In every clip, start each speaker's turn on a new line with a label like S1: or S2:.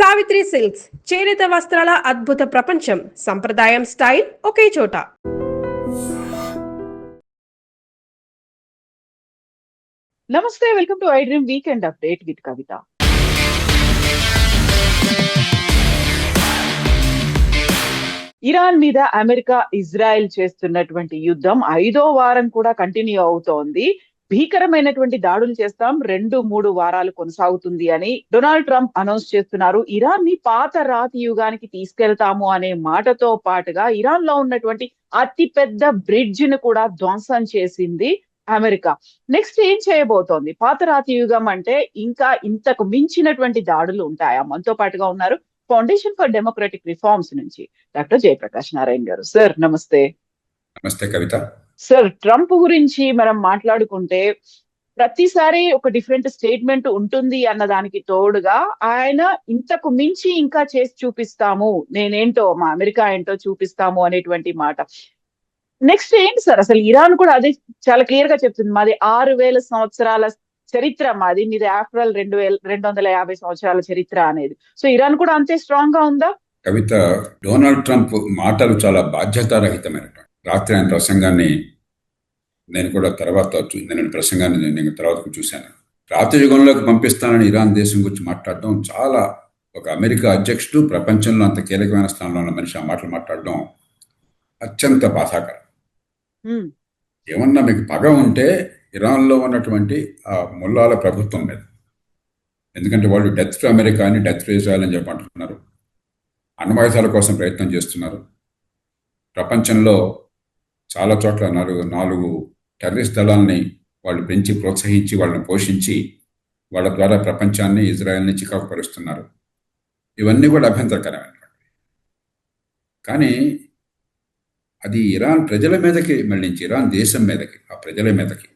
S1: Savitri silks చేనేత వస్త్రాల అద్భుత ప్రపంచం. సంప్రదాయం స్టైల్ ఒకే చోట.
S2: నమస్తే, welcome to I dream weekend update with Kavitha. Iran మీద అమెరికా ఇజ్రాయెల్ చేస్తున్నటువంటి యుద్ధం 5వ వారం కూడా కంటిన్యూ అవుతోంది. భీకరమైనటువంటి దాడులు చేస్తాం, 2-3 వారాలు కొనసాగుతుంది అని డొనాల్డ్ ట్రంప్ అనౌన్స్ చేస్తున్నారు. ఇరాన్ ని పాత రాతి యుగానికి తీసుకెళ్తాము అనే మాటతో పాటుగా ఇరాన్ లో ఉన్నటువంటి అతి పెద్ద బ్రిడ్జ్ ను కూడా ధ్వంసం చేసింది అమెరికా. నెక్స్ట్ ఏం చేయబోతోంది? పాత రాతి యుగం అంటే ఇంకా ఇంతకు మించినటువంటి దాడులు ఉంటాయా? మనతో పాటుగా ఉన్నారు ఫౌండేషన్ ఫర్ డెమోక్రటిక్ రిఫార్మ్స్ నుంచి డాక్టర్ జయప్రకాష్ నారాయణ గారు. సార్ నమస్తే.
S3: నమస్తే కవిత.
S2: సార్, ట్రంప్ గురించి మనం మాట్లాడుకుంటే ప్రతిసారి ఒక డిఫరెంట్ స్టేట్మెంట్ ఉంటుంది అన్న దానికి తోడుగా ఆయన ఇంతకు మించి ఇంకా చేసి చూపిస్తాము, నేనేంటో మా అమెరికా ఏంటో చూపిస్తాము అనేటువంటి మాట. నెక్స్ట్ ఏంటి సార్? అసలు ఇరాన్ కూడా అదే చాలా క్లియర్ గా చెప్తుంది, మాది 6,000 సంవత్సరాల చరిత్ర, మాది మీది ఆఫ్టర్ ఆల్ 250 సంవత్సరాల చరిత్ర అనేది. సో ఇరాన్ కూడా అంతే స్ట్రాంగ్ గా ఉందా?
S3: కవిత, డొనాల్డ్ ట్రంప్ మాటలు చాలా బాధ్యతారహితమైనటువంటి. రాత్రి ఆయన ప్రసంగాన్ని నేను కూడా తర్వాత చూశాను. రాత్రి యుగంలోకి పంపిస్తానని ఇరాన్ దేశం గురించి మాట్లాడడం చాలా, ఒక అమెరికా అధ్యక్షుడు ప్రపంచంలో అంత కీలకమైన స్థానంలో ఉన్న మనిషి ఆ మాటలు మాట్లాడడం అత్యంత బాధాకరం. ఏమన్నా మీకు పగ ఉంటే ఇరాన్లో ఉన్నటువంటి ఆ ముల్లాల ప్రభుత్వం మీద, ఎందుకంటే వాళ్ళు డెత్ టు అమెరికా అని, డెత్ టు ఇజ్రాయెల్ అని చెప్పి అంటున్నారు. అణ్వాయుధాల కోసం ప్రయత్నం చేస్తున్నారు. ప్రపంచంలో చాలా చోట్ల 4 టెర్రరిస్ట్ దళాలని వాళ్ళు పెంచి ప్రోత్సహించి వాళ్ళని పోషించి వాళ్ళ ద్వారా ప్రపంచాన్ని, ఇజ్రాయెల్ని చికాకు పరుస్తున్నారు. ఇవన్నీ కూడా అభ్యంతరకరమైనటువంటి. కానీ అది ఇరాన్ ప్రజల మీదకి మళ్ళించి, ఇరాన్ దేశం మీదకి, ఆ ప్రజల మీదకి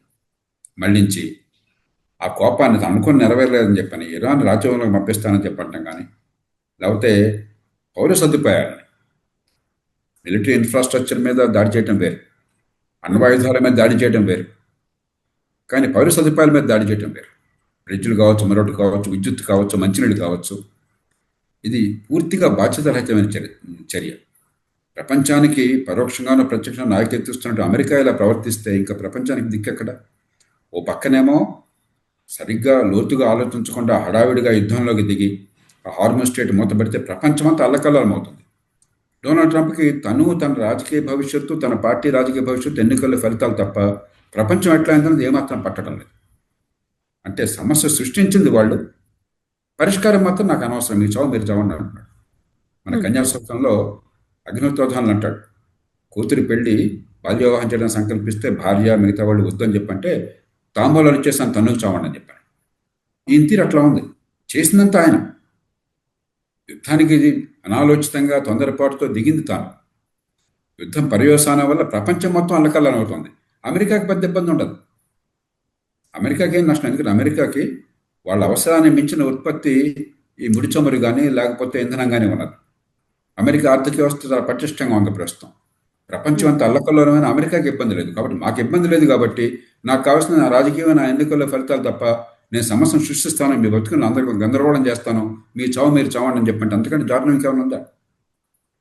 S3: మళ్ళించి ఆ కోపాన్ని అనుకుని నెరవేరలేదని చెప్పని ఇరాన్ రాజ్యాంగంలోకి పంపిస్తానని చెప్పంటాం. కానీ లేకపోతే పౌర సదుపాయాలని, మిలిటరీ ఇన్ఫ్రాస్ట్రక్చర్ మీద దాడి చేయడం వేరు, అణ్వాయుధాల మీద దాడి చేయడం వేరు, కానీ పౌర సదుపాయాల మీద దాడి చేయడం వేరు. బ్రిడ్జ్లు కావచ్చు, మరొకటి కావచ్చు, విద్యుత్ కావచ్చు, మంచినీళ్ళు కావచ్చు. ఇది పూర్తిగా బాధ్యతారహితమైన చర్య. ప్రపంచానికి పరోక్షంగానో ప్రత్యక్షంగా నాయకత్విస్తున్నట్టు అమెరికా ఇలా ప్రవర్తిస్తే ఇంకా ప్రపంచానికి దిక్కెక్కడ? ఓ పక్కనేమో సరిగ్గా లోతుగా ఆలోచించకుండా హడావిడిగా యుద్ధంలోకి దిగి ఆ హార్మోన్ స్టేట్ మూతపెడితే ప్రపంచమంతా అల్లకల్లోలమవుతుంది. డొనాల్డ్ ట్రంప్కి తన రాజకీయ భవిష్యత్తు, తన పార్టీ రాజకీయ భవిష్యత్తు, ఎన్నికల ఫలితాలు తప్ప ప్రపంచం ఎట్లా అయిందన్నది ఏమాత్రం పట్టడం లేదు. అంటే సమస్య సృష్టించింది వాళ్ళు, పరిష్కారం మాత్రం నాకు అనవసరం, మీ చావు మీరు చావండి అంటున్నాడు. మన కన్యాశుల్కంలో అగ్నిహోత్రోధాలను అంటాడు, కూతురి పెళ్లి బాల్య వివాహం చేయడం సంకల్పిస్తే భార్య మిగతా వాళ్ళు వద్దని చెప్పంటే తాంబూలాలు ఇచ్చేసాను, తన్నుకు చావండి అని చెప్పాను. ఈయన తీరు అట్లా ఉంది. చేసినంత ఆయన. యుద్ధానికి అనాలోచితంగా తొందరపాటుతో దిగింది తాను. యుద్ధం పర్యవసానం వల్ల ప్రపంచం మొత్తం అల్లకల్లం అవుతుంది. అమెరికాకి పెద్ద ఇబ్బంది ఉండదు. అమెరికాకి ఏం నష్టం? ఎందుకంటే అమెరికాకి వాళ్ళ అవసరాన్ని మించిన ఉత్పత్తి ఈ ముడి చమురు కానీ లేకపోతే ఇంధనం కానీ ఉన్నది. అమెరికా ఆర్థిక వ్యవస్థ చాలా పటిష్టంగా ఉంది ప్రస్తుతం. ప్రపంచం అంతా అల్లకల్లోనమైన అమెరికాకి ఇబ్బంది లేదు. కాబట్టి మాకు ఇబ్బంది లేదు. కాబట్టి నాకు కావాల్సిన నా రాజకీయమైన ఎన్నికల ఫలితాలు తప్ప నేను సమస్యను సృష్టిస్తాను, మీ బతుకుని అందరికీ గందరగోళం చేస్తాను, మీ చావు మీరు చావండి అని చెప్పంటే అంతకంటే దారుణం ఇంకేమైనా ఉందా?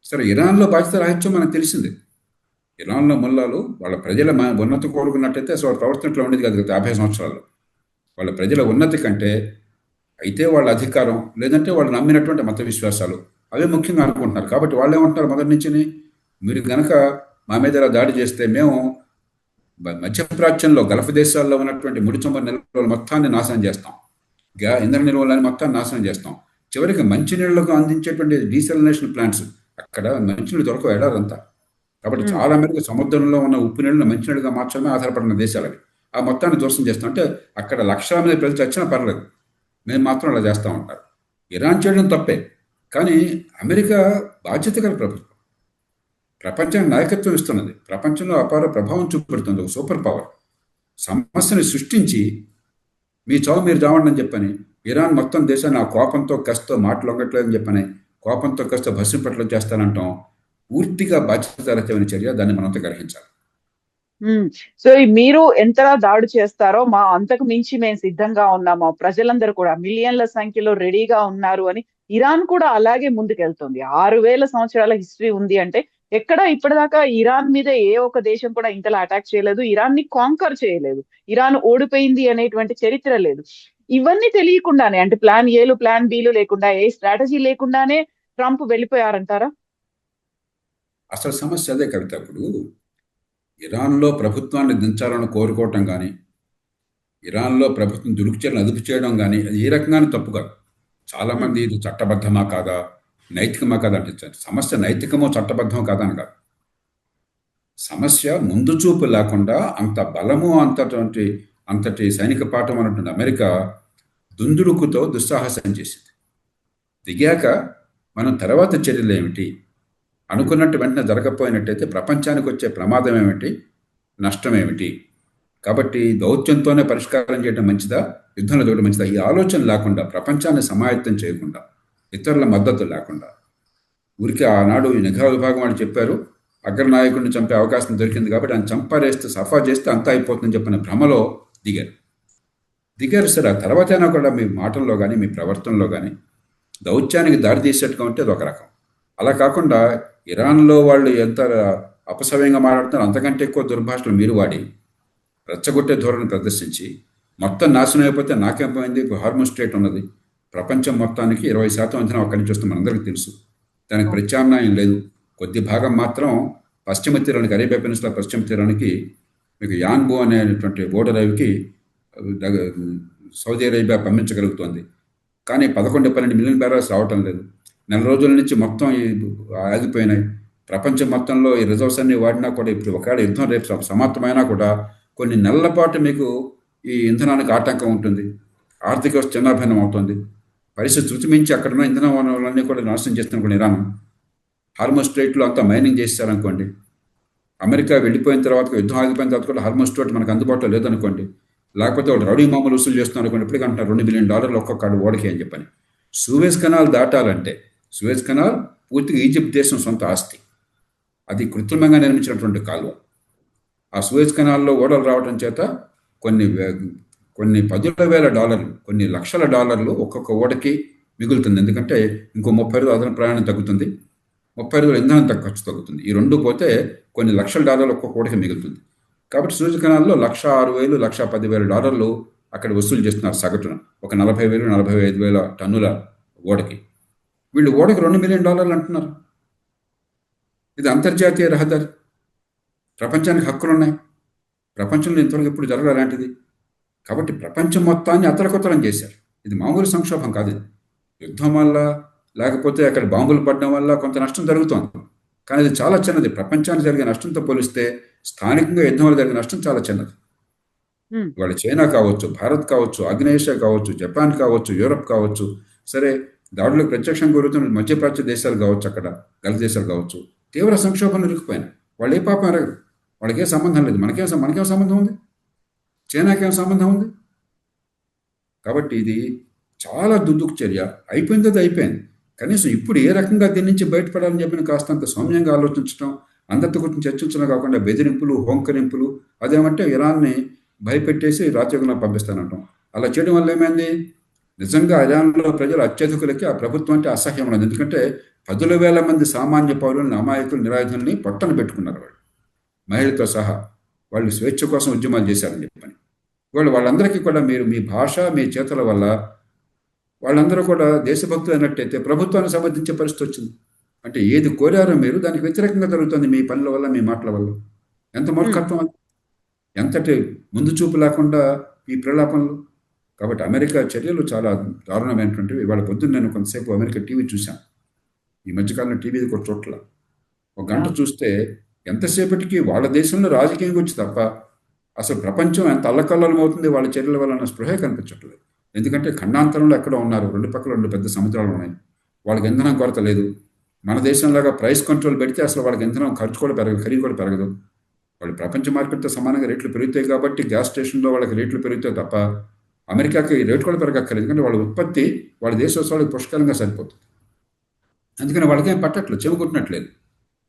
S3: సరే, ఇరాన్లో బాధ్యత రాహిత్యం మనకు తెలిసింది. ఇరాన్లో ముల్లాలు వాళ్ళ ప్రజల ఉన్నతి కోరుకున్నట్టయితే అసలు ప్రవర్తనలో ఉండేది కాదు. గత 50 సంవత్సరాల్లో వాళ్ళ ప్రజల ఉన్నతి కంటే అయితే వాళ్ళ అధికారం, లేదంటే వాళ్ళు నమ్మినటువంటి మత విశ్వాసాలు అవే ముఖ్యంగా అనుకుంటున్నారు. కాబట్టి వాళ్ళు ఏమంటున్నారు మొదటి నుంచి, మీరు గనక మా మీద ఇలా దాడి చేస్తే మేము మధ్యప్రాచ్యంలో గల్ఫ్ దేశాల్లో ఉన్నటువంటి ముడి చమురు నిల్వలు మొత్తాన్ని నాశనం చేస్తాం, ఇంధన నిల్వలని మొత్తాన్ని నాశనం చేస్తాం, చివరికి మంచినీళ్లకు అందించేటువంటి డీసెలినేషన్ ప్లాంట్స్, అక్కడ మంచినీళ్ళు దొరకవు ఎడారంతా. కాబట్టి చాలా మేరకు సముద్రంలో ఉన్న ఉప్పు నీళ్ళని మంచినీళ్ళుగా మార్చడమే ఆధారపడిన దేశాలవి. ఆ మొత్తాన్ని ధ్వంసం చేస్తాం. అంటే అక్కడ లక్షల మంది ప్రజలు చచ్చినా పర్లేదు, మేము మాత్రం అలా చేస్తూ ఉంటారు. ఇరాన్ చేయడం తప్పే, కానీ అమెరికా బాధ్యత గల ప్రభుత్వం, ప్రపంచానికి నాయకత్వం ఇస్తున్నది, ప్రపంచంలో అపార ప్రభావం చూపెడుతుంది, ఒక సూపర్ పవర్. సమస్యని సృష్టించి మీ చావు మీరు చావండి అని చెప్పని ఇరాన్ మొత్తం దేశాన్ని ఆ కోపంతో కష్టతో మాటలొంగట్లేదని చెప్పని కోపంతో కష్ట భస్మపట్ల చేస్తానంటాం పూర్తిగా బాధ్యతారహితమైన చర్య. దాన్ని మనంతా గ్రహించాలి.
S2: సో మీరు ఎంతలా దాడి చేస్తారో అంతకు మించి మేము సిద్ధంగా ఉన్నాము, ప్రజలందరూ కూడా మిలియన్ల సంఖ్యలో రెడీగా ఉన్నారు అని ఇరాన్ కూడా అలాగే ముందుకెళ్తుంది. 6,000 సంవత్సరాల హిస్టరీ ఉంది అంటే ఎక్కడ ఇప్పటిదాకా ఇరాన్ మీద ఏ ఒక్క దేశం కూడా ఇంతలా అటాక్ చేయలేదు. ఇరాన్ ని కాంకర్ చేయలేదు. ఇరాన్ ఓడిపోయింది అనేటువంటి చరిత్ర లేదు. ఇవన్నీ తెలియకుండానే, అంటే ప్లాన్ ఏలు ప్లాన్ బిలు లేకుండా, ఏ స్ట్రాటజీ లేకుండానే ట్రంప్ వెళ్ళిపోయారంటారా?
S3: అసలు సమస్య అదే కవిత. ఇప్పుడు ఇరాన్లో ప్రభుత్వాన్ని దించాలని కోరుకోవటం కానీ, ఇరాన్లో ప్రభుత్వం దురుకుచర్యలను అదుపు చేయడం కానీ, అది ఏ రకంగానూ తప్పు కాదు. చాలామంది ఇది చట్టబద్ధమా కాదా, నైతికమా కాదా అంటే సమస్య నైతికమో చట్టబద్ధమో కాదా అని కాదు. సమస్య ముందు చూపు లేకుండా అంత బలము అంతటి సైనిక పాఠం అన్నటువంటి అమెరికా దుందుడుకుతో దుస్సాహసం చేసింది. దిగాక మనం తర్వాత చర్యలు ఏమిటి, అనుకున్నట్టు వెంటనే జరగకపోయినట్టయితే ప్రపంచానికి వచ్చే ప్రమాదం ఏమిటి, నష్టం ఏమిటి, కాబట్టి దౌత్యంతోనే పరిష్కారం చేయడం మంచిదా, యుద్ధంలో చూడడం మంచిదా, ఈ ఆలోచన లేకుండా, ప్రపంచాన్ని సమాయత్తం చేయకుండా, ఇతరుల మద్దతు లేకుండా, ఊరికి ఆనాడు ఈ నిఘా విభాగం వాళ్ళు చెప్పారు అగ్రనాయకుడిని చంపే అవకాశం దొరికింది కాబట్టి ఆయన చంపారేస్తే సఫా చేస్తే అంతా అయిపోతుందని చెప్పిన భ్రమలో దిగారు. సరే, ఆ తర్వాత అయినా కూడా మీ మాటల్లో కానీ మీ ప్రవర్తనలో కానీ దౌత్యానికి దారి తీసేట్టుగా ఉంటే అది ఒక రకం. అలా కాకుండా ఇరాన్లో వాళ్ళు ఎంత అపసవ్యంగా మాట్లాడుతున్నారు అంతకంటే ఎక్కువ దుర్భాషలు మీరు వాడి రెచ్చగొట్టే ధోరణి ప్రదర్శించి మొత్తం నాశనం అయిపోతే నాకేం పోయింది, హార్మోన్ స్టేట్ ఉన్నది, ప్రపంచం మొత్తానికి 20% అంచనా అక్కడి నుంచి వస్తుంది, మనందరికీ తెలుసు. దానికి ప్రత్యామ్నాయం లేదు. కొద్ది భాగం మాత్రం పశ్చిమ తీరానికి, అరేబియా పెనిన్సులా పశ్చిమ తీరానికి మీకు యాన్బో అనేటువంటి బోర్డర్ అవికి సౌదీ అరేబియా పంపించగలుగుతోంది. కానీ 11-12 మిలియన్ బ్యారల్స్ రావటం లేదు. నెల రోజుల నుంచి మొత్తం ఆగిపోయినాయి. ప్రపంచం మొత్తంలో ఈ రిజర్వ్స్ అన్ని వాడినా కూడా ఇప్పుడు ఒకవేళ యుద్ధం రేపు సమాప్తమైనా కూడా కొన్ని నెలల పాటు మీకు ఈ ఇంధనానికి ఆటంకం ఉంటుంది. ఆర్థిక వ్యవస్థ చిన్నాభిన్నం అవుతుంది. పరిస్థితి శృతి మించి అక్కడ ఉన్న ఇంధన వనరులన్నీ కూడా నాశనం చేస్తున్న ఇరాన్ హార్మోన్ స్ట్రైట్లో అంతా మైనింగ్ చేస్తారనుకోండి. అమెరికా వెళ్ళిపోయిన తర్వాత, యుద్ధం ఆగిపోయిన తర్వాత కూడా హార్మోన్ స్ట్రైట్ మనకు అందుబాటులో లేదనుకోండి, లేకపోతే వాళ్ళు రౌడీ మామూలు వసూలు చేస్తున్నారు అనుకోండి, ఇప్పటికీ అంటున్నారు $2 బిలియన్ ఒక్కొక్క ఓడికి అని చెప్పని. సూయజ్ కెనాల్ దాటాలంటే, సూయజ్ కెనాల్ పూర్తిగా ఈజిప్ట్ దేశం సొంత ఆస్తి, అది కృత్రిమంగా నిర్మించినటువంటి కాలువ. ఆ సూయజ్ కెనాల్లో ఓడలు రావడం చేత కొన్ని $10,000, కొన్ని లక్షల డాలర్లు ఒక్కొక్క ఓడకి మిగులుతుంది. ఎందుకంటే ఇంకో 30 రోజులు అదన ప్రయాణం తగ్గుతుంది, 30 రోజులు ఇంధనం ఖర్చు తగ్గుతుంది. ఈ రెండు పోతే కొన్ని లక్షల డాలర్లు ఒక్కొక్క ఓడకి మిగులుతుంది. కాబట్టి సూయజ్ కెనాల్లో $1,06,000, $1,10,000 అక్కడ వసూలు చేస్తున్నారు సగటున, ఒక 40,000, 45,000 టన్నుల ఓడకి. వీళ్ళు ఓడకి $2 మిలియన్ అంటున్నారు. ఇది అంతర్జాతీయ రహదారి, ప్రపంచానికి హక్కులు ఉన్నాయి, ప్రపంచంలో ఇంతవరకు ఎప్పుడు జరగదు అలాంటిది. కాబట్టి ప్రపంచం మొత్తాన్ని అతలకుతలం చేశారు. ఇది మామూలు సంక్షోభం కాదు. ఇది యుద్ధం వల్ల లేకపోతే అక్కడ బాంబులు పడడం వల్ల కొంత నష్టం జరుగుతోంది, కానీ ఇది చాలా చిన్నది. ప్రపంచానికి జరిగే నష్టంతో పోలిస్తే స్థానికంగా యుద్ధం వల్ల జరిగే నష్టం చాలా చిన్నది. వాళ్ళు చైనా కావచ్చు, భారత్ కావచ్చు, ఆగ్నేయేషియా కావచ్చు, జపాన్ కావచ్చు, యూరప్ కావచ్చు, సరే దాడులకు ప్రత్యక్షంగా గురుతున్న మధ్యప్రాచ్య దేశాలు కావచ్చు, అక్కడ గల్ఫ్ దేశాలు కావచ్చు, తీవ్ర సంక్షోభంలో ఇరుక్కుపోయినాయి. వాళ్ళు ఏ పాపం ఎరగరు, వాళ్ళకేం సంబంధం లేదు. మనకేం సంబంధం ఉంది, చైనాకేం సంబంధం ఉంది. కాబట్టి ఇది చాలా దుద్దుకు చర్య. అయిపోయింది, అది అయిపోయింది. కనీసం ఇప్పుడు ఏ రకంగా దీని నుంచి బయటపడాలని చెప్పిన కాస్తంత సౌమ్యంగా ఆలోచించడం, అందరితో గురించి చర్చించడం కాకుండా బెదిరింపులు, హోంకరింపులు, అదేమంటే ఇరాన్ని భయపెట్టేసి రాజ్యాంగంలో పంపిస్తానంటాం. అలా చేయడం వల్ల ఏమైంది, నిజంగా ఇరాన్లో ప్రజలు అత్యధికులకి ఆ ప్రభుత్వం అంటే అసహ్యం ఉన్నది. ఎందుకంటే 10,000 మంది సామాన్య పౌరులను, అమాయకులు, నిరాయుధుల్ని పట్టణ పెట్టుకున్నారు వాళ్ళు, మహిళలతో సహా. వాళ్ళు స్వేచ్ఛ కోసం ఉద్యమాలు చేశారని చెప్పని వాళ్ళందరికీ కూడా మీరు మీ భాష, మీ చేతుల వల్ల వాళ్ళందరూ కూడా దేశభక్తులు అయినట్టయితే ప్రభుత్వాన్ని సమర్థించే పరిస్థితి వచ్చింది. అంటే ఏది కోరారో మీరు దానికి వ్యతిరేకంగా జరుగుతుంది మీ పనుల వల్ల, మీ మాటల వల్ల. ఎంత మూర్ఖత్వం అది, ఎంతటి ముందు చూపు లేకుండా ఈ ప్రలాపనలు. కాబట్టి అమెరికా చర్యలు చాలా దారుణమైనటువంటివి. ఇవాళ పొద్దున్న నేను కొంతసేపు అమెరికా టీవీ చూశాను. ఈ మధ్యకాలంలో టీవీ కూడా చోట్ల ఒక గంట చూస్తే ఎంతసేపటికి వాళ్ళ దేశంలో రాజకీయం గురించి తప్ప అసలు ప్రపంచం ఎంత అల్లకల్లం అవుతుంది వాళ్ళ చర్యల వల్ల అన్న స్పృహే కనిపించట్లేదు. ఎందుకంటే ఖండాంతరంలో ఎక్కడో ఉన్నారు, రెండు పక్కల 2 పెద్ద సముద్రాలు ఉన్నాయి, వాళ్ళకి ఇంధనం కొరత లేదు. మన దేశంలాగా ప్రైస్ కంట్రోల్ పెడితే అసలు వాళ్ళకి ఇంధనం ఖర్చు కూడా పెరగదు, ఖరీదు కూడా పెరగదు. వాళ్ళు ప్రపంచ మార్కెట్తో సమానంగా రేట్లు పెరుగుతాయి కాబట్టి గ్యాస్ స్టేషన్లో వాళ్ళకి రేట్లు పెరుగుతాయి తప్ప అమెరికాకి రేటు కూడా పెరగక్కర్లేదు. ఎందుకంటే వాళ్ళ ఉత్పత్తి వాళ్ళ దేశ వాళ్ళకి పుష్కలంగా సరిపోతుంది. అందుకని వాళ్ళకేం పట్టట్లేదు, చెవుకుంటున్నట్లేదు.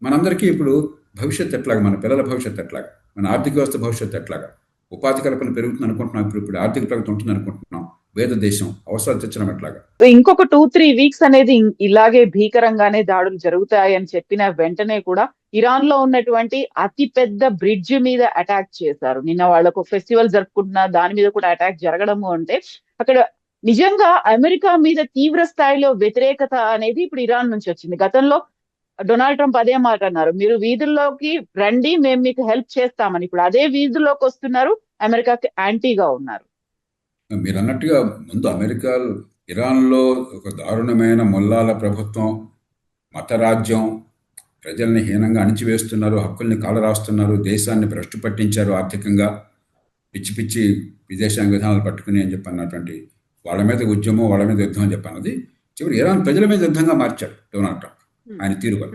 S3: మనందరికీ ఇప్పుడు భవిష్యత్తు ఎట్లాగా, మన పిల్లల భవిష్యత్తు ఎట్లాగా, మన ఆర్థిక వ్యవస్థ భవిష్యత్తు ఎట్లాగా, ఉపాధి కల్పన పెరుగుతుంది అనుకుంటున్నాం, ఇప్పుడు ఆర్థిక ప్రగతి ఉంటుంది అనుకుంటున్నాం, పేద దేశం అవసరాలు తెచ్చడం ఎట్లాగా.
S2: సో ఇంకొక 2-3 వీక్స్ అనేది ఇలాగే భీకరంగానే దాడులు జరుగుతాయని చెప్పిన వెంటనే కూడా ఇరాన్ లో ఉన్నటువంటి అతి పెద్ద బ్రిడ్జ్ మీద అటాక్ చేశారు. నిన్న వాళ్ళకు ఫెస్టివల్ జరుపుకుంటున్న దాని మీద కూడా అటాక్ జరగడము అంటే అక్కడ నిజంగా అమెరికా మీద తీవ్ర స్థాయిలో వ్యతిరేకత అనేది ఇప్పుడు ఇరాన్ నుంచి వచ్చింది. గతంలో డొనాల్డ్ ట్రంప్ అదే మాట అన్నారు, మీరు వీధుల్లోకి రండి మేము మీకు హెల్ప్ చేస్తామని. ఇప్పుడు అదే వీధుల్లోకి వస్తున్నారు, అమెరికాకి యాంటీగా ఉన్నారు.
S3: మీరు అన్నట్టుగా ముందు అమెరికా ఇరాన్లో ఒక దారుణమైన మొల్లాల ప్రభుత్వం, మతరాజ్యం, ప్రజల్ని హీనంగా అణిచివేస్తున్నారు, హక్కుల్ని కాలరాస్తున్నారు, దేశాన్ని భ్రష్టు పట్టించారు ఆర్థికంగా, పిచ్చి పిచ్చి విదేశాంగ విధానాలు పట్టుకుని అని చెప్పి అన్నటువంటి వాళ్ళ మీద ఉద్యమం, వాళ్ళ మీద యుద్ధం అని చెప్పన్నది చివరి ఇరాన్ ప్రజల మీద యుద్ధంగా మార్చాడు డొనాల్డ్ ట్రంప్ ఆయన తీరు వల్ల.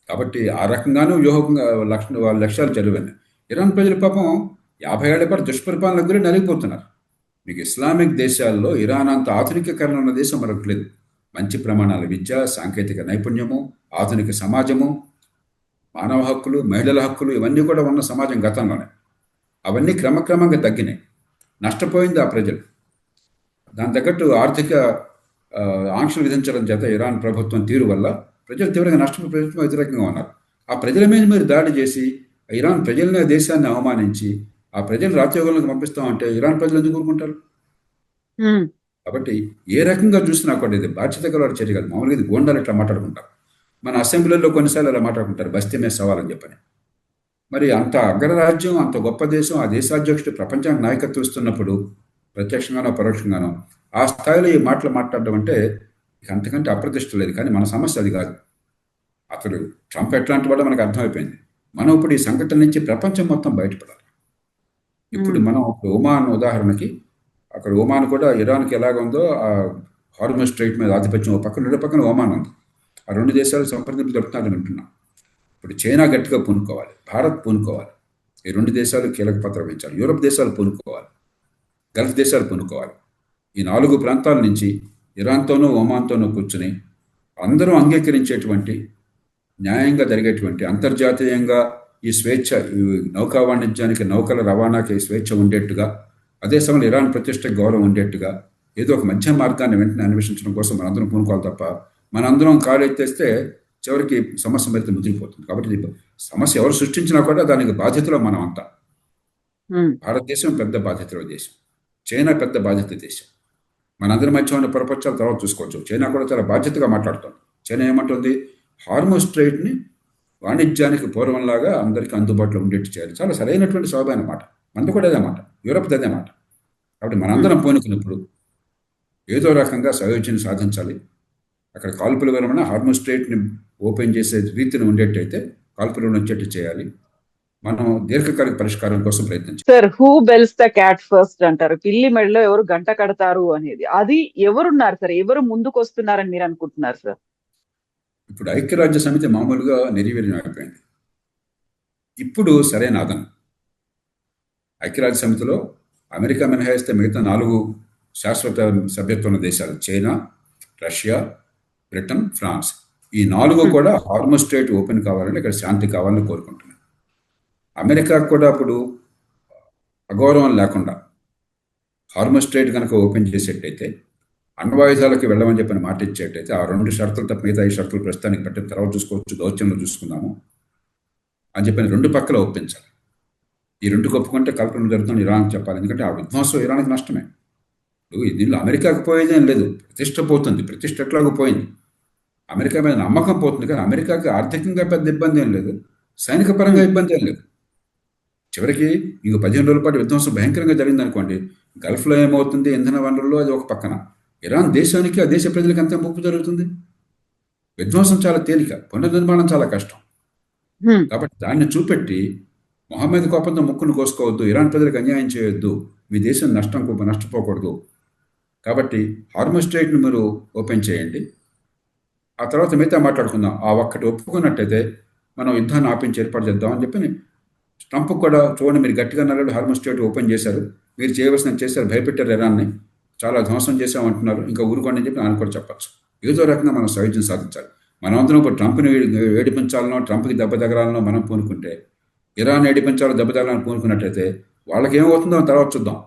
S3: కాబట్టి ఆ రకంగానూ వ్యూహంగా వాళ్ళ లక్ష్యాలు చదివాయి. ఇరాన్ ప్రజల పాపం 50 ఏళ్ల పాటు దుష్పరిపాలన గురి నలిగిపోతున్నారు. మీకు ఇస్లామిక్ దేశాల్లో ఇరాన్ అంత ఆధునికీకరణ ఉన్న దేశం మరొకటి లేదు. మంచి ప్రమాణాల విద్య, సాంకేతిక నైపుణ్యము, ఆధునిక సమాజము, మానవ హక్కులు, మహిళల హక్కులు ఇవన్నీ కూడా ఉన్న సమాజం గతంలోనే. అవన్నీ క్రమక్రమంగా తగ్గినాయి, నష్టపోయింది ఆ ప్రజలు. దాని తగ్గట్టు ఆర్థిక ఆంక్షలు విధించడం చేత ఇరాన్ ప్రభుత్వం తీరు వల్ల ప్రజలు తీవ్రంగా నష్టపోయి ప్రభుత్వం వ్యతిరేకంగా ఉన్నారు. ఆ ప్రజల మీద మీరు దాడి చేసి ఇరాన్ ప్రజలనే దేశాన్ని అవమానించి ఆ ప్రజలు రాజ్యోగంలోకి పంపిస్తామంటే ఇరాన్ ప్రజలు ఎందుకు ఊరుకుంటారు? కాబట్టి ఏ రకంగా చూసినా కూడా ఇది బాధ్యత గల చర్య కాదు. మామూలుగా ఇది గోండాలు ఇట్లా మాట్లాడుకుంటారు. మన అసెంబ్లీలో కొన్నిసార్లు అలా మాట్లాడుకుంటారు, బస్తీ మీద సవాలని చెప్పని. మరి అంత అగ్రరాజ్యం, అంత గొప్ప దేశం, ఆ దేశాధ్యక్షుడు ప్రపంచానికి నాయకత్వం ఇస్తున్నప్పుడు ప్రత్యక్షంగానో పరోక్షంగానో ఆ స్థాయిలో ఈ మాటలు మాట్లాడడం అంటే అంతకంటే అప్రతిష్ట లేదు. కానీ మన సమస్య అది కాదు. అతడు ట్రంప్ ఎట్లాంటి వాడో మనకు అర్థమైపోయింది. మనం ఇప్పుడు ఈ సంఘటన నుంచి ప్రపంచం మొత్తం బయటపడాలి. ఇప్పుడు మనం ఒమాన్ ఉదాహరణకి, అక్కడ ఒమాన్ కూడా ఇరాన్కి ఎలాగ ఉందో ఆ హార్మజ్ స్ట్రైట్ మీద ఆధిపత్యం ఒక పక్కన, రెండు పక్కన ఒమాన్ ఉంది. ఆ రెండు దేశాలు సంప్రదింపులు జరుపుతున్నారని వింటున్నాం. ఇప్పుడు చైనా గట్టిగా పూనుకోవాలి, భారత్ పూనుకోవాలి, ఈ రెండు దేశాలు కీలక పాత్ర వహించాలి, యూరప్ దేశాలు పూనుకోవాలి, గల్ఫ్ దేశాలు పూనుకోవాలి. ఈ 4 ప్రాంతాల నుంచి ఇరాన్తోనూ ఒమాన్తోనూ కూర్చుని అందరూ అంగీకరించేటువంటి, న్యాయంగా జరిగేటువంటి, అంతర్జాతీయంగా ఈ స్వేచ్ఛ, ఈ నౌకా వాణిజ్యానికి, నౌకల రవాణాకి స్వేచ్ఛ ఉండేట్టుగా, అదే సమయంలో ఇరాన్ ప్రతిష్ట గౌరవం ఉండేట్టుగా ఏదో ఒక మధ్య మార్గాన్ని వెంటనే అన్వేషించడం కోసం మనందరం పూనుకోవాలి తప్ప మనందరం కాలు ఎత్తేస్తే చివరికి సమస్య మరింత ముదిరిపోతుంది. కాబట్టి సమస్య ఎవరు సృష్టించినా కూడా దానికి బాధ్యతలో మనం అంతా. భారతదేశం పెద్ద బాధ్యతలో దేశం, చైనా పెద్ద బాధ్యత దేశం. మనందరి మధ్య ఉన్న పొరపక్షాలు తర్వాత చూసుకోవచ్చు. చైనా కూడా చాలా బాధ్యతగా మాట్లాడుతుంది. చైనా ఏమంటుంది, హార్మజ్ స్ట్రైట్ని వాణిజ్యానికి పూర్వంలాగా అందరికీ అందుబాటులో ఉండేట్టు చేయాలి. చాలా సరైనటువంటి సౌభాగ్య మాట. మనది కూడా అదే మాట, యూరప్ అదే మాట. కాబట్టి మనందరం పూనుకున్నప్పుడు ఏదో రకంగా సయోధ్యని సాధించాలి. అక్కడ కాల్పుల విరమణ, హార్మజ్ స్ట్రైట్ని ఓపెన్ చేసే రీతిని ఉండేట్టయితే కాల్పుల విరమణ వచ్చేట్టు చేయాలి. మనం దీర్ఘకాలిక పరిష్కారం కోసం ప్రయత్నించాలి.
S2: Sir, who bells the cat first అంటారు. పిల్లి మెడలో ఎవరు గంట కడతారు అనేది, అది ఎవరున్నారు సార్? ఎవరు ముందుకు వస్తున్నారని మీరు అనుకుంటున్నారు సార్?
S3: ఇప్పుడు ఐక్యరాజ్య సమితి మామూలుగా నిర్వీర్యం అయిపోయింది. ఇప్పుడు సరైన ఆదరణ ఐక్యరాజ్య సమితిలో అమెరికా మినహాయిస్తే మిగతా 4 శాశ్వత సభ్యత్వం ఉన్న దేశాలు, చైనా, రష్యా, బ్రిటన్, ఫ్రాన్స్, ఈ 4 కూడా హార్మజ్ స్ట్రైట్ ఓపెన్ కావాలని, ఇక్కడ శాంతి కావాలని కోరుకుంటున్నాయి. అమెరికాకు కూడా అప్పుడు అగౌరవం లేకుండా హార్మజ్ స్ట్రైట్ కనుక ఓపెన్ చేసేటైతే, అణ్వాయుధాలకు వెళ్ళమని చెప్పిన మాట ఇచ్చేటైతే, ఆ 2 షరతులు తప్ప మిగతా 5 షరతులు ప్రస్తుతానికి పెట్టిన తర్వాత చూసుకోవచ్చు, దౌత్యంలో చూసుకుందాము అని చెప్పిన 2 పక్కల ఒప్పించాలి. ఈ 2 ఒప్పుకుంటే కల్పన జరుగుతుంది ఇరాన్కి చెప్పాలి. ఎందుకంటే ఆ విధ్వంసం ఇరాన్కి నష్టమే. దీనిలో అమెరికాకు పోయేదేం లేదు, ప్రతిష్ట పోతుంది. ప్రతిష్ట ఎట్లాగో పోయింది, అమెరికా మీద నమ్మకం పోతుంది. కానీ అమెరికాకి ఆర్థికంగా పెద్ద ఇబ్బంది ఏం లేదు, సైనిక పరంగా ఇబ్బంది ఏం లేదు. చివరికి ఇంకో 15 రోజుల పాటు విధ్వంసం భయంకరంగా జరిగింది అనుకోండి, గల్ఫ్లో ఏమవుతుంది, ఇంధన వనరుల్లో అది ఒక పక్కన, ఇరాన్ దేశానికి, ఆ దేశ ప్రజలకు అంత ముప్పు జరుగుతుంది. విధ్వంసం చాలా తేలిక, పునర్నిర్మాణం చాలా కష్టం. కాబట్టి దాన్ని చూపెట్టి మొహమ్మద్ కోపంతో ముక్కును కోసుకోవద్దు, ఇరాన్ ప్రజలకు అన్యాయం చేయొద్దు, మీ దేశం నష్టపోకూడదు. కాబట్టి హార్మజ్ స్ట్రైట్ను మీరు ఓపెన్ చేయండి, ఆ తర్వాత మిగతా మాట్లాడుకుందాం. ఆ ఒక్కటి ఒప్పుకున్నట్టయితే మనం యుద్ధాన్ని ఆపించి ఏర్పాటు చేద్దామని చెప్పి ట్రంప్ కూడా, చూడండి మీరు గట్టిగా నల్లడు హార్మజ్ స్ట్రైట్ ఓపెన్ చేశారు, మీరు చేయవలసిన చేశారు, భయపెట్టారు, ఇరాన్ని చాలా ధ్వంసం చేశామంటున్నారు, ఇంకా ఊరుకోండి అని చెప్పి ఆయన కూడా చెప్పచ్చు. ఏదో రకంగా మనం సౌజ్యం సాధించాలి. మనమందరం ఇప్పుడు ట్రంప్ని ఏడిపించాలనో, ట్రంప్కి దెబ్బ తగలాలనో మనం పూనుకుంటే, ఇరాన్ ఏడిపించాలో, దెబ్బ తగలాలని పూనుకున్నట్టయితే వాళ్ళకి ఏమవుతుందో తర్వాత చూద్దాం.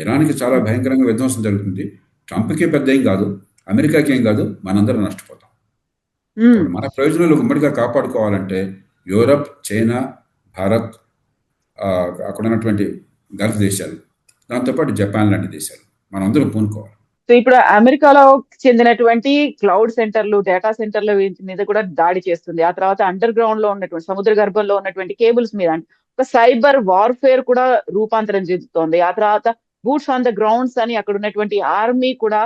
S3: ఇరాన్కి చాలా భయంకరంగా విధ్వంసం జరుగుతుంది. ట్రంప్కి పెద్ద ఏం కాదు, అమెరికాకి ఏం కాదు, మనందరం నష్టపోతాం. కాబట్టి మన ప్రయోజనాలు ఉమ్మడిగా కాపాడుకోవాలంటే యూరప్, చైనా, భారత్, అక్కడ ఉన్నటువంటి గల్ఫ్ దేశాలు, దాంతోపాటు జపాన్ లాంటి దేశాలు మనందరం పూనుకోవాలి.
S2: సో ఇప్పుడు అమెరికాలో చెందినటువంటి క్లౌడ్ సెంటర్లు, డేటా సెంటర్ల మీద కూడా దాడి చేస్తుంది. ఆ తర్వాత అండర్ గ్రౌండ్ లో ఉన్నటువంటి సముద్ర గర్భంలో ఉన్నటువంటి కేబుల్స్ మీద ఒక సైబర్ వార్ఫేర్ కూడా రూపాంతరం చెందుతోంది. ఆ తర్వాత బూట్స్ ఆన్ ద గ్రౌండ్స్ అని అక్కడ ఉన్నటువంటి ఆర్మీ కూడా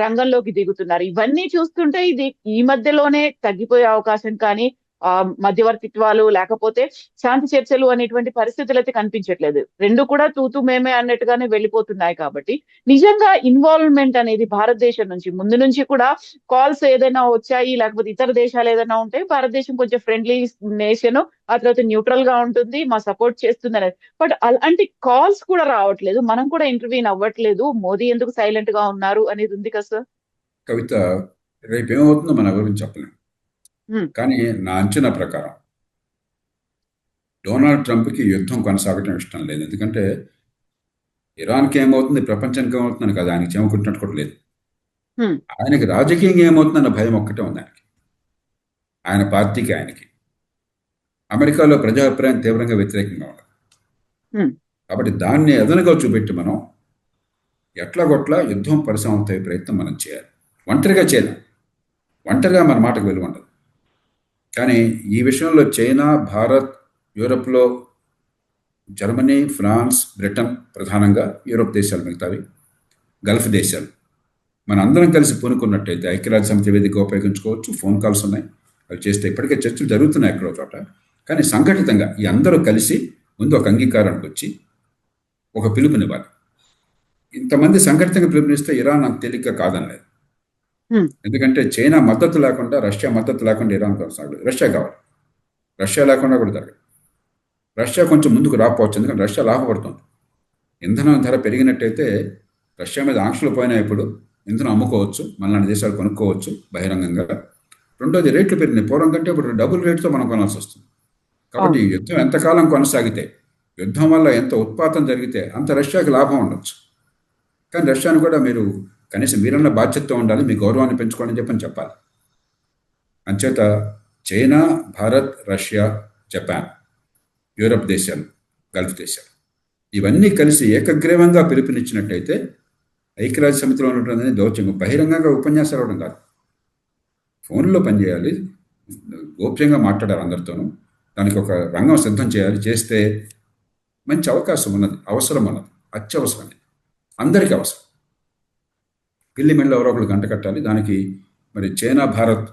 S2: రంగంలోకి దిగుతున్నారు. ఇవన్నీ చూస్తుంటే ఇది ఈ మధ్యలోనే తగ్గిపోయే అవకాశం కానీ మధ్యవర్తిత్వాలు లేకపోతే శాంతి చర్చలు అనేటువంటి పరిస్థితులు అయితే కనిపించట్లేదు. రెండు కూడా తూతూ మేమే అన్నట్టుగానే వెళ్ళిపోతున్నాయి. కాబట్టి నిజంగా ఇన్వాల్వ్మెంట్ అనేది భారతదేశం నుంచి ముందు నుంచి కూడా కాల్స్ ఏదైనా వచ్చాయి, లేకపోతే ఇతర దేశాలు ఏదైనా ఉంటే భారతదేశం కొంచెం ఫ్రెండ్లీ నేషన్, ఆ తర్వాత న్యూట్రల్ గా ఉంటుంది, మా సపోర్ట్ చేస్తుంది అనేది. బట్ అలాంటి కాల్స్ కూడా రావట్లేదు, మనం కూడా ఇంటర్వ్యూన్ అవ్వట్లేదు, మోదీ ఎందుకు సైలెంట్ గా ఉన్నారు అనేది ఉంది కదా సార్.
S3: కవిత, రేపు ఏమవుతుందో మన గురించి చెప్పలేం. కానీ నా అంచనా ప్రకారం డొనాల్డ్ ట్రంప్కి యుద్ధం కొనసాగటం ఇష్టం లేదు. ఎందుకంటే ఇరాన్కి ఏమవుతుంది, ప్రపంచానికి ఏమవుతుందని కదా ఆయనకి చెమకుట్టినట్టు కూడా లేదు. ఆయనకి రాజకీయంగా ఏమవుతుందన్న భయం ఒక్కటే ఉంది ఆయనకి, ఆయన పార్టీకి, ఆయనకి. అమెరికాలో ప్రజాభిప్రాయం తీవ్రంగా వ్యతిరేకంగా ఉంది. కాబట్టి దాన్ని అదనంగా చూపెట్టి మనం ఎట్లాగొట్లా యుద్ధం పరిసమాప్తయ్యే ప్రయత్నం మనం చేయాలి. ఒంటరిగా చేయలేం, ఒంటరిగా మన మాటకు విలువ ఉండదు. కానీ ఈ విషయంలో చైనా, భారత్, యూరప్లో జర్మనీ, ఫ్రాన్స్, బ్రిటన్, ప్రధానంగా యూరోప్ దేశాలు, మిగతావి గల్ఫ్ దేశాలు, మన అందరం కలిసి పూనుకున్నట్టయితే ఐక్యరాజ్య సమితి వేదిక ఉపయోగించుకోవచ్చు. ఫోన్ కాల్స్ ఉన్నాయి, అవి చేస్తే ఇప్పటికే చర్చలు జరుగుతున్నాయి ఎక్కడో చోట. కానీ సంఘటితంగా ఈ అందరూ కలిసి ముందు ఒక అంగీకారానికి వచ్చి ఒక పిలుపునివ్వాలి. ఇంతమంది సంఘటితంగా పిలుపునిస్తే ఇరాన్ అంత తేలిగ్గా కాదనలేదు. ఎందుకంటే చైనా మద్దతు లేకుండా, రష్యా మద్దతు లేకుండా ఇరాన్ కొనసాగదు. రష్యా కావాలి, రష్యా లేకుండా కూడా జరగదు. రష్యా కొంచెం ముందుకు రాకపోవచ్చు, ఎందుకంటే రష్యా లాభపడుతుంది. ఇంధనం ధర పెరిగినట్టయితే రష్యా మీద ఆంక్షలు పోయినా ఇప్పుడు ఇంధనం అమ్ముకోవచ్చు, మనలాంటి దేశాలు కొనుక్కోవచ్చు బహిరంగంగా. రెండోది, రేట్లు పెరిగినాయి, పూర్వం కంటే ఇప్పుడు డబుల్ రేట్తో మనం కొనాల్సి వస్తుంది. కాబట్టి యుద్ధం ఎంతకాలం కొనసాగితే, యుద్ధం వల్ల ఎంత ఉత్పాతం జరిగితే అంత రష్యాకి లాభం ఉండొచ్చు. కానీ రష్యాను కూడా మీరు కనీసం మీరన్న బాధ్యతతో ఉండాలి, మీ గౌరవాన్ని పెంచుకోండి అని చెప్పాలి. అంచేత China, Bharat, Russia, Japan, Europe దేశాలు, గల్ఫ్ దేశాలు ఇవన్నీ కలిసి ఏకగ్రీవంగా పిలుపునిచ్చినట్టయితే ఐక్యరాజ్య సమితిలో ఉన్నటువంటి దౌత్యం బహిరంగంగా ఉపన్యాసాలు అవడం కాదు, ఫోన్లో పనిచేయాలి, గోప్యంగా మాట్లాడాలి అందరితోనూ. దానికి ఒక రంగం సిద్ధం చేయాలి. చేస్తే మంచి అవకాశం ఉన్నది, అవసరం ఉన్నది, అత్యవసరం, అందరికీ అవసరం. పిల్లి మెళ్ళలో ఎవరో ఒకళ్ళు గంట కట్టాలి. దానికి మరి చైనా, భారత్,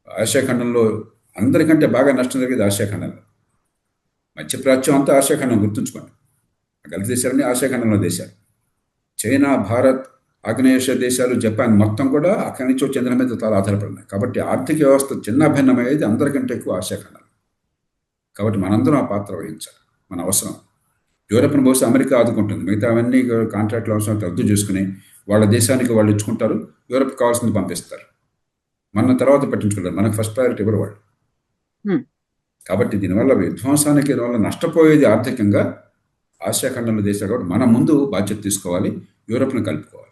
S3: ఆసియాఖండంలో అందరికంటే బాగా నష్టం జరిగేది ఆసియాఖండంలో. మధ్యప్రాచ్యం అంతా ఆసియాఖండం, గుర్తుంచుకోండి. గల్ఫ్ దేశాలన్నీ ఆసియాఖండంలో దేశాలు. చైనా, భారత్, ఆగ్నేయేషియా దేశాలు, జపాన్ మొత్తం కూడా అక్కడి నుంచి వచ్చే ఇంధనం మీద చాలా ఆధారపడినాయి. కాబట్టి ఆర్థిక వ్యవస్థ చిన్న భిన్నమయ్యేది అందరికంటే ఎక్కువ ఆసియాఖండం. కాబట్టి మనందరం ఆ పాత్ర వహించాలి, మన అవసరం. యూరప్ను బహుశా అమెరికా ఆదుకుంటుంది, మిగతా అవన్నీ కాంట్రాక్టుల అవసరం రద్దు చేసుకుని వాళ్ళ దేశానికి వాళ్ళు ఇచ్చుకుంటారు, యూరప్ కావాల్సింది పంపిస్తారు. మన తర్వాత పట్టించుకుంటారు, మనకు ఫస్ట్ ప్రయారిటీ ఎవరు వాళ్ళు. కాబట్టి దీనివల్ల విధ్వంసానికి, దీనివల్ల నష్టపోయేది ఆర్థికంగా ఆసియాఖండంలో దేశాలు. కాబట్టి మనం ముందు బాధ్యత తీసుకోవాలి, యూరప్ను కలుపుకోవాలి.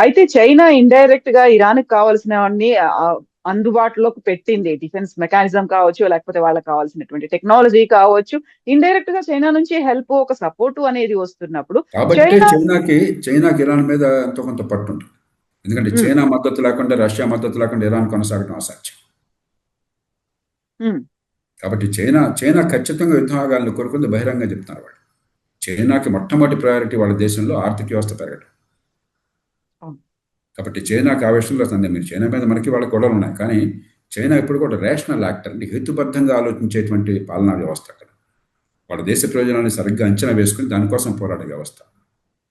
S2: అయితే చైనా ఇండైరెక్ట్ గా ఇరాన్ కావాల్సినవన్నీ అందుబాటులోకి పెట్టింది. డిఫెన్స్ మెకానిజం కావచ్చు, లేకపోతే వాళ్ళకి కావాల్సినటువంటి టెక్నాలజీ కావచ్చు, ఇండైరెక్ట్ గా చైనా నుంచి హెల్ప్, ఒక సపోర్ట్ అనేది వస్తున్నప్పుడు
S3: కాబట్టి చైనాకి ఇరాన్ మీద ఎంతో కొంత పట్టు ఉంటుంది. ఎందుకంటే చైనా మద్దతు లేకుండా, రష్యా మద్దతు లేకుండా ఇరాన్ కొనసాగడం అసాధ్యం. కాబట్టి చైనా ఖచ్చితంగా యుద్ధం ఆగాలని కోరుకుంది, బహిరంగంగా చెప్తున్నారు వాళ్ళు. చైనాకి మొట్టమొదటి ప్రయారిటీ వాళ్ళ దేశంలో ఆర్థిక వ్యవస్థ పెరగడం. కాబట్టి చైనాకి ఆవేశంలో మీరు చైనా మీద మనకి వాళ్ళ గొడవలు ఉన్నాయి, కానీ చైనా ఇప్పుడు కూడా రేషనల్ యాక్టర్, అంటే హేతుబద్ధంగా ఆలోచించేటువంటి పాలనా వ్యవస్థ అక్కడ. వాళ్ళ దేశ ప్రయోజనాన్ని సరిగ్గా అంచనా వేసుకుని దానికోసం పోరాడే వ్యవస్థ.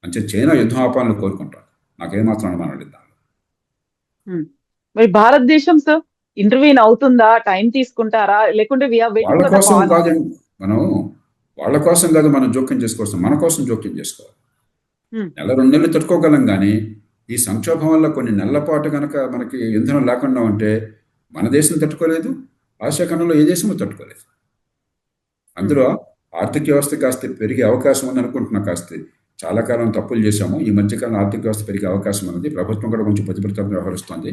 S3: అంటే చైనా యుద్ధం ఆపాలని కోరుకుంటారు, నాకేమాత్రం అనుమానం లేదు దానిలో.
S2: మరి భారతదేశం సార్ ఇంటర్వ్యూన్ అవుతుందా, టైం తీసుకుంటారా, లేకుంటే
S3: వాళ్ళ కోసం కాదు, వాళ్ళ కోసం కాదు మనం జోక్యం చేసుకోవచ్చు, మన కోసం జోక్యం చేసుకోవాలి. నెల 2 నెలలు తట్టుకోగలం, కానీ ఈ సంక్షోభం వల్ల కొన్ని నెలల పాటు కనుక మనకి ఇంధనం లేకుండా ఉంటే మన దేశం తట్టుకోలేదు, ఆసియాఖండంలో ఏ దేశమో తట్టుకోలేదు. అందులో ఆర్థిక వ్యవస్థ కాస్త పెరిగే అవకాశం ఉంది అనుకుంటున్నా, కాస్త చాలా కాలం తప్పులు చేశాము. ఈ మధ్యకాలం ఆర్థిక వ్యవస్థ పెరిగే అవకాశం ఉన్నది. ప్రభుత్వం కూడా కొంచెం ప్రతిభటన వ్యవహరిస్తుంది.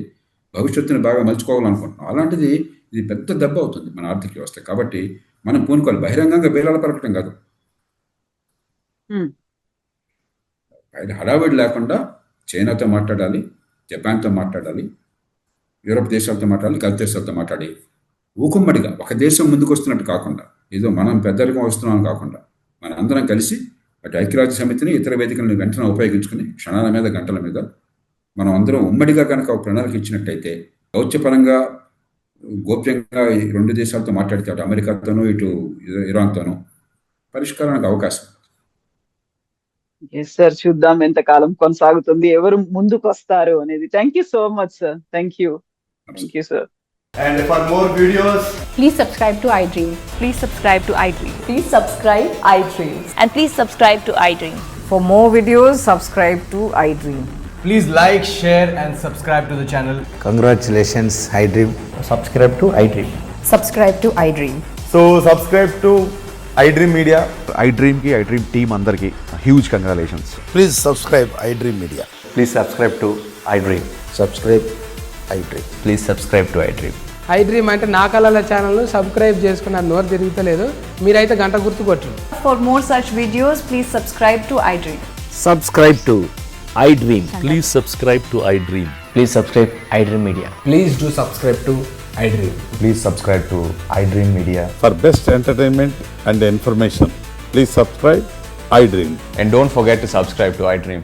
S3: భవిష్యత్తుని బాగా మలుచుకోవాలనుకుంటున్నాం. అలాంటిది ఇది పెద్ద దెబ్బ అవుతుంది మన ఆర్థిక వ్యవస్థ. కాబట్టి మనం పూనుకోవాలి. బహిరంగంగా బేరాలు పలకటం కాదు, బయట హడావిడి లేకుండా చైనాతో మాట్లాడాలి, జపాన్తో మాట్లాడాలి, యూరప్ దేశాలతో మాట్లాడాలి, గల్ఫ్ దేశాలతో మాట్లాడి ఊకుమ్మడిగా ఒక దేశం ముందుకు వస్తున్నట్టు కాకుండా, ఏదో మనం పెద్దరికం వస్తున్నాం కాకుండా, మన అందరం కలిసి అటు ఐక్యరాజ్య సమితిని ఇతర వేదికలను వెంటనే ఉపయోగించుకుని క్షణాల మీద గంటల మీద మనం అందరం ఉమ్మడిగా కనుక ఒక ప్రణాళిక ఇచ్చినట్టయితే దౌత్యపరంగా గోప్యంగా ఈ రెండు దేశాలతో మాట్లాడితే అటు అమెరికాతోనూ ఇటు ఇరాన్తోనూ పరిష్కారానికి అవకాశం.
S2: ఎస్ సార్, చూద్దాం ఎంతకాలం కొనసాగుతుంది, ఎవరు ముందుకు వస్తారు అనేది. Thank you so much sir. Thank you sir.
S4: And for more videos,
S5: Please subscribe to iDream.
S6: Please subscribe to iDream.
S5: Please subscribe iDream.
S6: And please subscribe to iDream.
S7: For more videos, subscribe to iDream.
S4: please like, share and subscribe to the channel.
S8: Congratulations, iDream.
S9: Subscribe to iDream.
S5: Subscribe to iDream.
S9: So subscribe to iDream Media.
S10: iDream team andarki huge congratulations.
S8: Please subscribe iDream Media.
S9: Please subscribe to iDream.
S8: Subscribe iDream.
S9: Please subscribe to iDream.
S11: iDream అంటే నా కళల ఛానల్ను subscribe చేసుకున్న నోరు తిరుగుతలేదు, మీరైతే గంట గుర్తు కొట్టండి.
S6: For more such videos, please subscribe to iDream.
S8: Subscribe to iDream.
S12: Please subscribe to iDream.
S9: Please subscribe iDream Media.
S4: Please do subscribe to iDream.
S9: Please subscribe to iDream Media.
S12: For best entertainment and information, please subscribe iDream.
S9: And don't forget to subscribe to iDream.